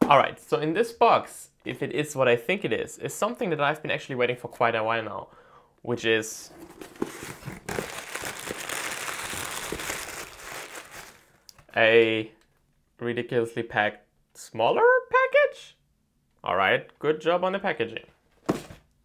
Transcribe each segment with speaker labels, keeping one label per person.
Speaker 1: Alright, so in this box, if it is what I think it is something that I've been actually waiting for quite a while now, which is a ridiculously packed smaller package? Alright, good job on the packaging.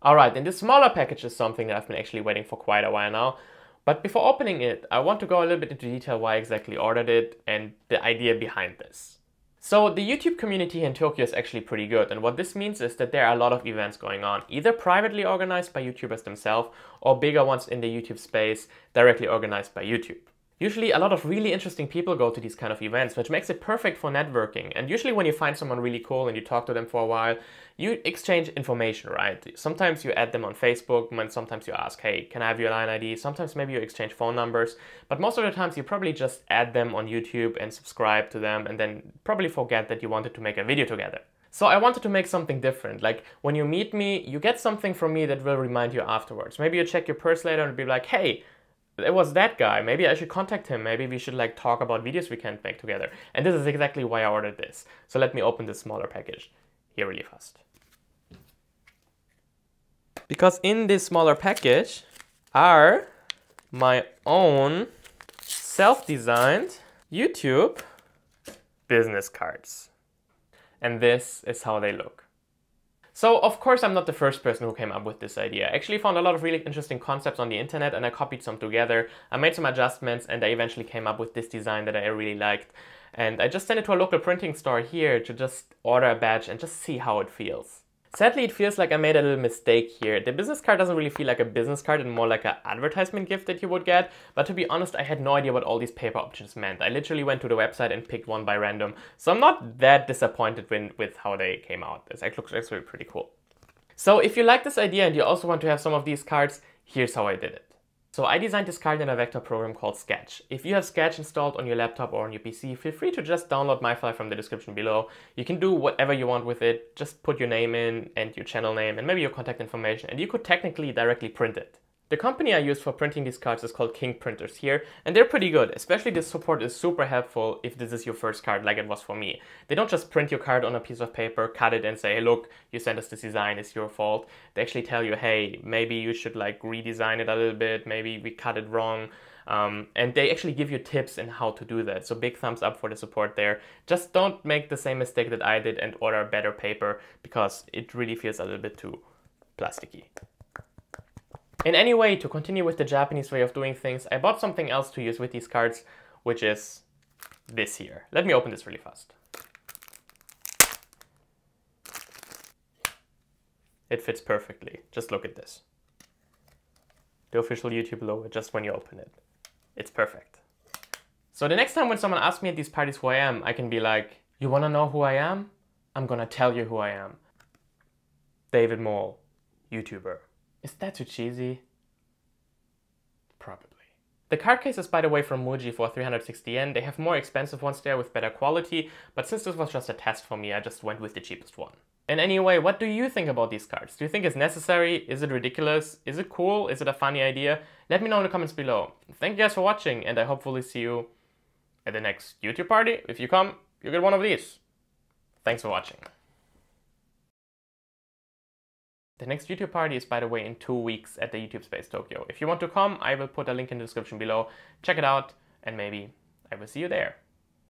Speaker 1: Alright, and this smaller package is something that I've been actually waiting for quite a while now. But before opening it, I want to go a little bit into detail why I exactly ordered it and the idea behind this. So the YouTube community in Tokyo is actually pretty good, and what this means is that there are a lot of events going on, either privately organized by YouTubers themselves or bigger ones in the YouTube space directly organized by YouTube. Usually a lot of really interesting people go to these kind of events, which makes it perfect for networking. And usually when you find someone really cool and you talk to them for a while, you exchange information, right? Sometimes you add them on Facebook, and sometimes you ask, hey, can I have your line ID? Sometimes maybe you exchange phone numbers, but most of the times you probably just add them on YouTube and subscribe to them and then probably forget that you wanted to make a video together. So I wanted to make something different. Like when you meet me, you get something from me that will remind you afterwards. Maybe you check your purse later and be like, hey, it was that guy, maybe I should contact him, maybe we should like talk about videos we can make together. And this is exactly why I ordered this. So let me open this smaller package here really fast. Because in this smaller package are my own self-designed YouTube business cards. And this is how they look. So of course I'm not the first person who came up with this idea. I actually found a lot of really interesting concepts on the internet and I copied some together. I made some adjustments and I eventually came up with this design that I really liked. And I just sent it to a local printing store here to just order a batch and just see how it feels. Sadly, it feels like I made a little mistake here. The business card doesn't really feel like a business card and more like an advertisement gift that you would get. But to be honest, I had no idea what all these paper options meant. I literally went to the website and picked one by random. So I'm not that disappointed with how they came out. This looks actually pretty cool. So if you like this idea and you also want to have some of these cards, here's how I did it. So I designed this card in a vector program called Sketch. If you have Sketch installed on your laptop or on your PC, feel free to just download my file from the description below. You can do whatever you want with it. Just put your name in and your channel name and maybe your contact information, and you could technically directly print it. The company I use for printing these cards is called King Printers here, and they're pretty good. Especially this support is super helpful if this is your first card like it was for me. They don't just print your card on a piece of paper, cut it and say, hey look, you sent us this design, it's your fault. They actually tell you, hey, maybe you should like redesign it a little bit, maybe we cut it wrong. And they actually give you tips in how to do that. So big thumbs up for the support there. Just don't make the same mistake that I did and order better paper, because it really feels a little bit too plasticky. In any way, to continue with the Japanese way of doing things, I bought something else to use with these cards, which is this here. Let me open this really fast. It fits perfectly. Just look at this. The official YouTube logo just when you open it. It's perfect. So the next time when someone asks me at these parties who I am, I can be like, you wanna know who I am? I'm gonna tell you who I am. David Mole, YouTuber. Is that too cheesy? Probably. The card case is, by the way, from Muji for 360 yen. They have more expensive ones there with better quality, but since this was just a test for me, I just went with the cheapest one. And anyway, what do you think about these cards? Do you think it's necessary? Is it ridiculous? Is it cool? Is it a funny idea? Let me know in the comments below. Thank you guys for watching, and I hopefully see you at the next YouTube party. If you come, you get one of these. Thanks for watching. The next YouTube party is, by the way, in 2 weeks at the YouTube Space Tokyo. If you want to come, I will put a link in the description below. Check it out, and maybe I will see you there.